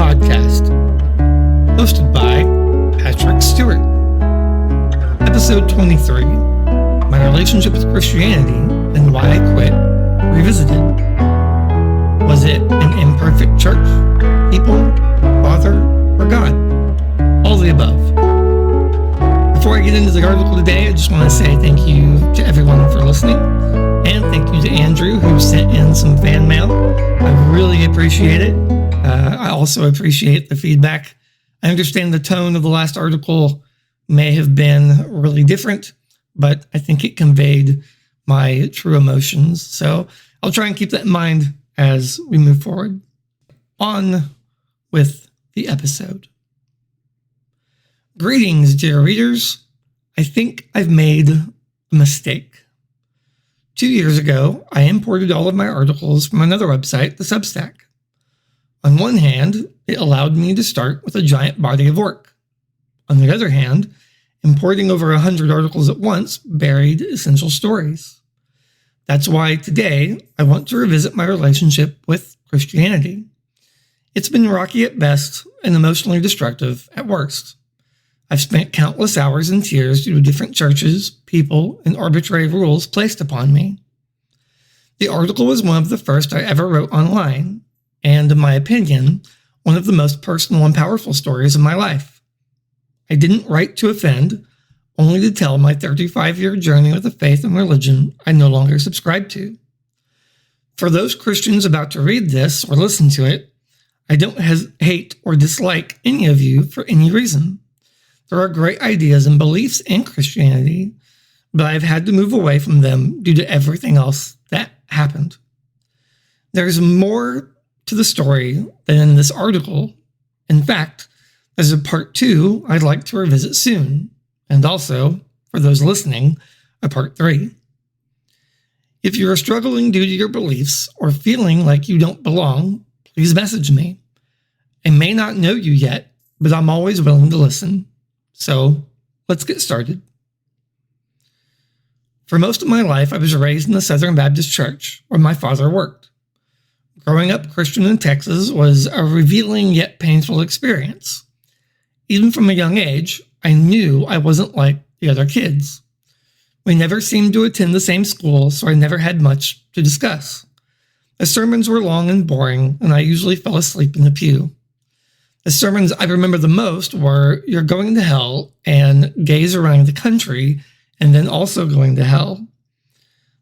podcast, hosted by Patrick Stewart. Episode 23, My Relationship with Christianity and Why I Quit, Revisited. Was it an imperfect church, people, Father, or God? All the above. Before I get into the article today, I just want to say thank you to everyone for listening, and thank you to Andrew who sent in some fan mail. I really appreciate it. I also appreciate the feedback. I understand the tone of the last article may have been really different, but I think it conveyed my true emotions. So I'll try and keep that in mind as we move forward. On with the episode. Greetings, dear readers. I think I've made a mistake. 2 years ago, I imported all of my articles from another website, the Substack. On one hand, it allowed me to start with a giant body of work. On the other hand, importing over 100 articles at once buried essential stories. That's why today I want to revisit my relationship with Christianity. It's been rocky at best and emotionally destructive at worst. I've spent countless hours in tears due to different churches, people, and arbitrary rules placed upon me. The article was one of the first I ever wrote online, and in my opinion, one of the most personal and powerful stories of my life. I didn't write to offend, only to tell my 35-year journey with a faith and religion I no longer subscribe to. For those Christians about to read this or listen to it, I don't hate or dislike any of you for any reason. There are great ideas and beliefs in Christianity, but I've had to move away from them due to everything else that happened. There's more to the story than in this article. In fact, there's a part 2 I'd like to revisit soon, and also, for those listening, a part 3. If you're struggling due to your beliefs or feeling like you don't belong, please message me. I may not know you yet, but I'm always willing to listen. So, let's get started. For most of my life, I was raised in the Southern Baptist Church, where my father worked. Growing up Christian in Texas was a revealing yet painful experience. Even from a young age, I knew I wasn't like the other kids. We never seemed to attend the same school, so I never had much to discuss. The sermons were long and boring, and I usually fell asleep in the pew. The sermons I remember the most were "You're going to hell" and "Gays are running the country," and then also going to hell.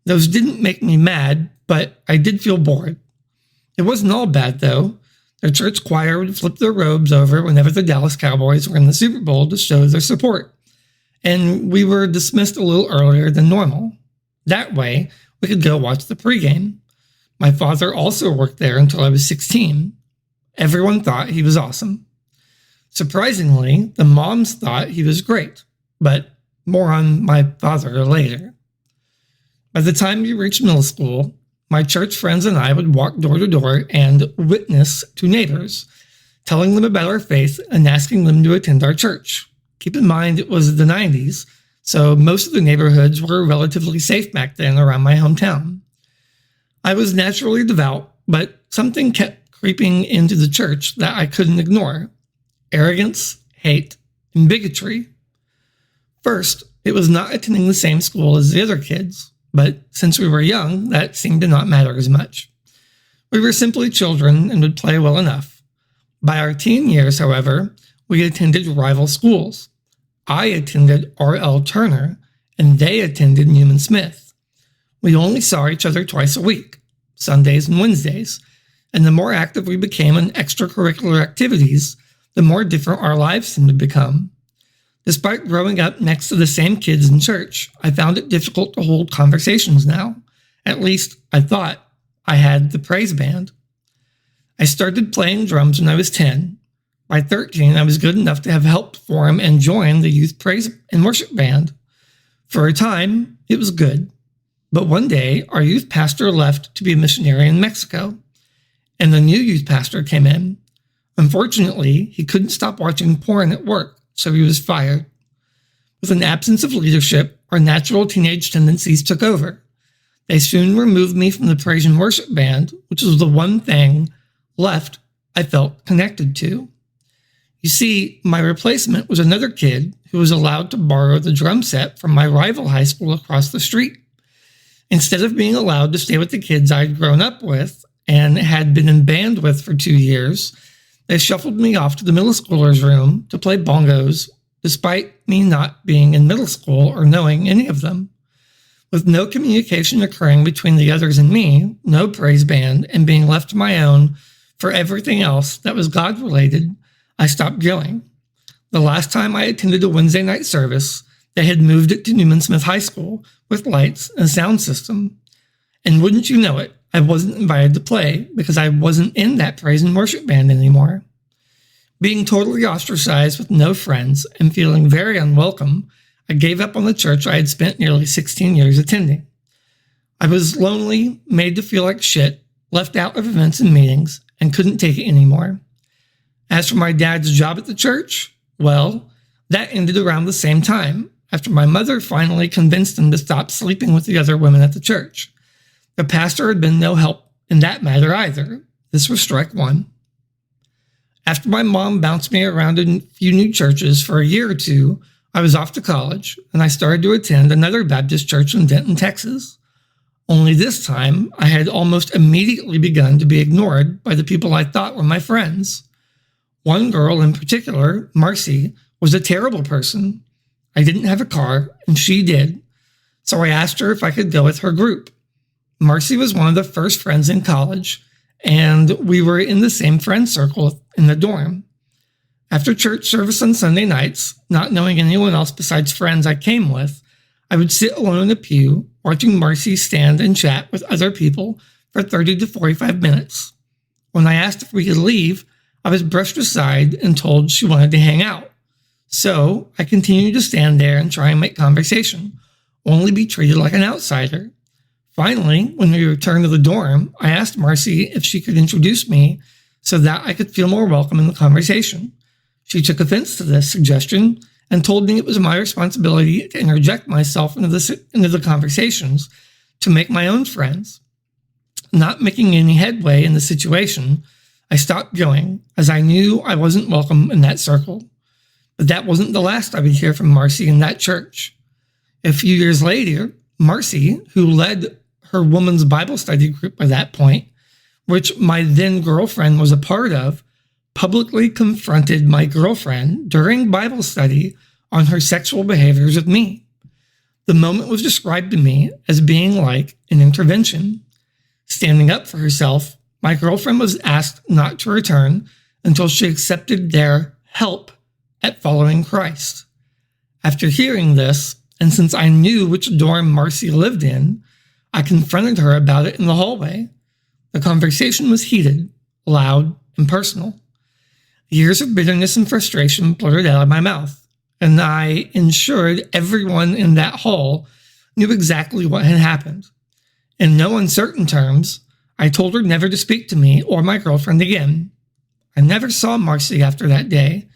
Those didn't make me mad, but I did feel bored. It wasn't all bad, though. The church choir would flip their robes over whenever the Dallas Cowboys were in the Super Bowl to show their support, and we were dismissed a little earlier than normal. That way, we could go watch the pregame. My father also worked there until I was 16. Everyone thought he was awesome. Surprisingly, the moms thought he was great, but more on my father later. By the time we reached middle school, my church friends and I would walk door to door and witness to neighbors, telling them about our faith and asking them to attend our church. Keep in mind it was the 90s, so most of the neighborhoods were relatively safe back then around my hometown. I was naturally devout, but something kept creeping into the church that I couldn't ignore: arrogance, hate, and bigotry. First, it was not attending the same school as the other kids, but since we were young, that seemed to not matter as much. We were simply children and would play well enough. By our teen years, however, we attended rival schools. I attended R.L. Turner, and they attended Newman Smith. We only saw each other twice a week, Sundays and Wednesdays, and the more active we became in extracurricular activities, the more different our lives seemed to become. Despite growing up next to the same kids in church, I found it difficult to hold conversations now. At least, I thought I had the praise band. I started playing drums when I was 10. By 13, I was good enough to have helped form and join the youth praise and worship band. For a time, it was good. But one day, our youth pastor left to be a missionary in Mexico, and the new youth pastor came in. Unfortunately, he couldn't stop watching porn at work, so he was fired. With an absence of leadership, our natural teenage tendencies took over. They soon removed me from the praise and worship band, which was the one thing left I felt connected to. You see, my replacement was another kid who was allowed to borrow the drum set from my rival high school across the street. Instead of being allowed to stay with the kids I'd grown up with and had been in band with for 2 years, they shuffled me off to the middle schooler's room to play bongos, despite me not being in middle school or knowing any of them. With no communication occurring between the others and me, no praise band, and being left to my own for everything else that was God-related, I stopped going. The last time I attended a Wednesday night service, they had moved it to Newman Smith High School with lights and a sound system. And wouldn't you know it, I wasn't invited to play because I wasn't in that praise and worship band anymore. Being totally ostracized with no friends and feeling very unwelcome, I gave up on the church I had spent nearly 16 years attending. I was lonely, made to feel like shit, left out of events and meetings, and couldn't take it anymore. As for my dad's job at the church, well, that ended around the same time, after my mother finally convinced him to stop sleeping with the other women at the church. The pastor had been no help in that matter either. This was strike one. After my mom bounced me around a few new churches for a year or two, I was off to college, and I started to attend another Baptist church in Denton, Texas. Only this time, I had almost immediately begun to be ignored by the people I thought were my friends. One girl in particular, Marcy, was a terrible person. I didn't have a car, and she did, so I asked her if I could go with her group. Marcy was one of the first friends in college, and we were in the same friend circle in the dorm. After church service on Sunday nights, not knowing anyone else besides friends I came with, I would sit alone in a pew, watching Marcy stand and chat with other people for 30 to 45 minutes. When I asked if we could leave, I was brushed aside and told she wanted to hang out. So I continued to stand there and try and make conversation, only be treated like an outsider. Finally, when we returned to the dorm, I asked Marcy if she could introduce me so that I could feel more welcome in the conversation. She took offense to this suggestion and told me it was my responsibility to interject myself into the conversations to make my own friends. Not making any headway in the situation, I stopped going, as I knew I wasn't welcome in that circle. But that wasn't the last I would hear from Marcy in that church. A few years later, Marcy, who led her woman's Bible study group by that point, which my then girlfriend was a part of, publicly confronted my girlfriend during Bible study on her sexual behaviors with me. The moment was described to me as being like an intervention. Standing up for herself, my girlfriend was asked not to return until she accepted their help at following Christ. After hearing this, and since I knew which dorm Marcy lived in, I confronted her about it in the hallway. The conversation was heated, loud, and personal. Years of bitterness and frustration blurted out of my mouth, and I ensured everyone in that hall knew exactly what had happened. In no uncertain terms, I told her never to speak to me or my girlfriend again. I never saw Marcy after that day,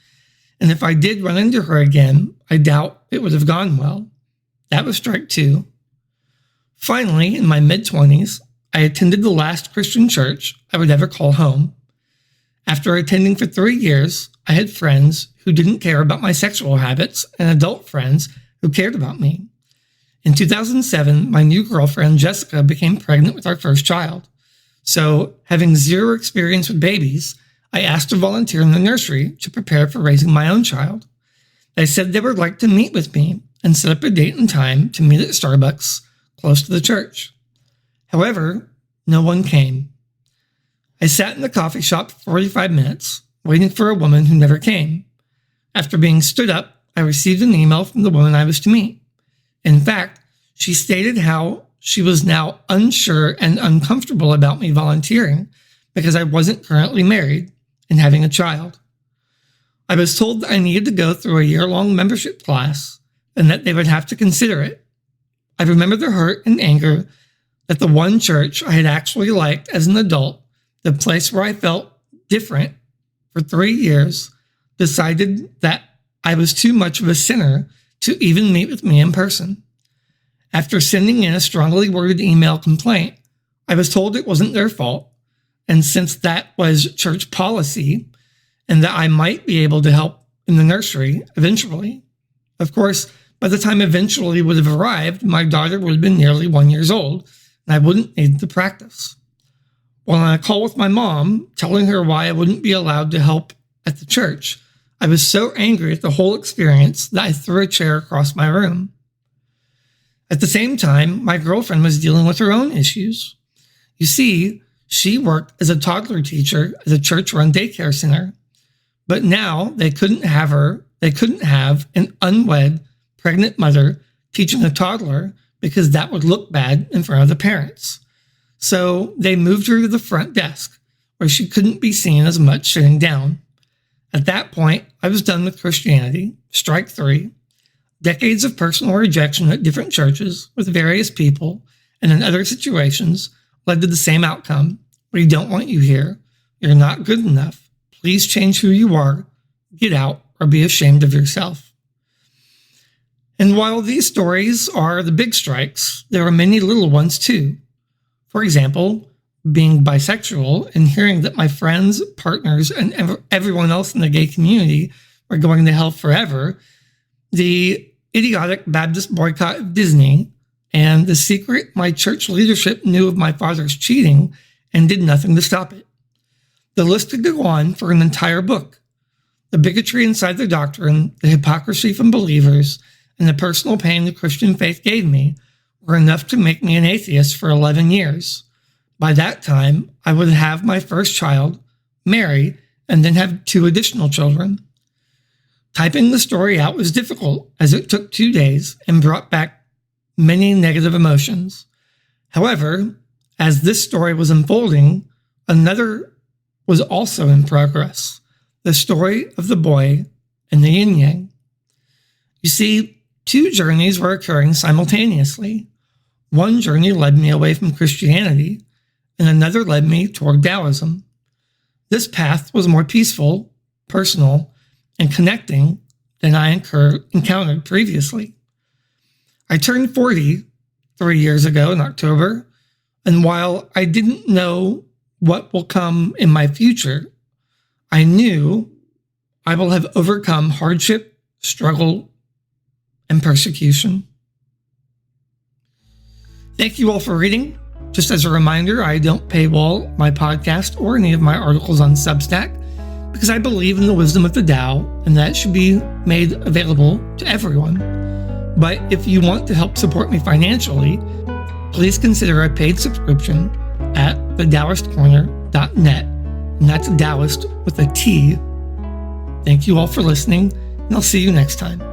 and if I did run into her again, I doubt it would have gone well. That was strike two. Finally, in my mid-20s, I attended the last Christian church I would ever call home. After attending for 3 years, I had friends who didn't care about my sexual habits and adult friends who cared about me. In 2007, my new girlfriend, Jessica, became pregnant with our first child. So, having zero experience with babies, I asked to volunteer in the nursery to prepare for raising my own child. They said they would like to meet with me and set up a date and time to meet at Starbucks close to the church. However, no one came. I sat in the coffee shop for 45 minutes, waiting for a woman who never came. After being stood up, I received an email from the woman I was to meet. In fact, she stated how she was now unsure and uncomfortable about me volunteering because I wasn't currently married and having a child. I was told that I needed to go through a year-long membership class and that they would have to consider it. I remember the hurt and anger that the one church I had actually liked as an adult, the place where I felt different for 3 years, decided that I was too much of a sinner to even meet with me in person. After sending in a strongly worded email complaint, I was told it wasn't their fault And since that was church policy and that I might be able to help in the nursery eventually, of course, by the time eventually would have arrived, my daughter would have been nearly 1 year old, and I wouldn't need the practice. While on a call with my mom, telling her why I wouldn't be allowed to help at the church, I was so angry at the whole experience that I threw a chair across my room. At the same time, my girlfriend was dealing with her own issues. You see, she worked as a toddler teacher at a church-run daycare center, but now they couldn't have an unwed, pregnant mother teaching a toddler because that would look bad in front of the parents. So they moved her to the front desk, where she couldn't be seen as much sitting down. At that point, I was done with Christianity. Strike 3. Decades of personal rejection at different churches with various people and in other situations led to the same outcome. We don't want you here. You're not good enough. Please change who you are. Get out or be ashamed of yourself. And while these stories are the big strikes, there are many little ones too. For example, being bisexual and hearing that my friends, partners, and everyone else in the gay community were going to hell forever, the idiotic Baptist boycott of Disney, and the secret my church leadership knew of my father's cheating and did nothing to stop it. The list could go on for an entire book. The bigotry inside the doctrine, the hypocrisy from believers, and the personal pain the Christian faith gave me were enough to make me an atheist for 11 years. By that time, I would have my first child, marry, and then have 2 additional children. Typing the story out was difficult, as it took 2 days and brought back many negative emotions. However, as this story was unfolding, another was also in progress, the story of the boy and the yin-yang. You see, 2 journeys were occurring simultaneously. One journey led me away from Christianity, and another led me toward Taoism. This path was more peaceful, personal, and connecting than I encountered previously. I turned 40 3 years ago in October, and while I didn't know what will come in my future, I knew I will have overcome hardship, struggle, and persecution. Thank you all for reading. Just as a reminder, I don't paywall my podcast or any of my articles on Substack because I believe in the wisdom of the Tao and that should be made available to everyone. But if you want to help support me financially, please consider a paid subscription at thedaoistcorner.net, and that's Taoist with a T. Thank you all for listening, and I'll see you next time.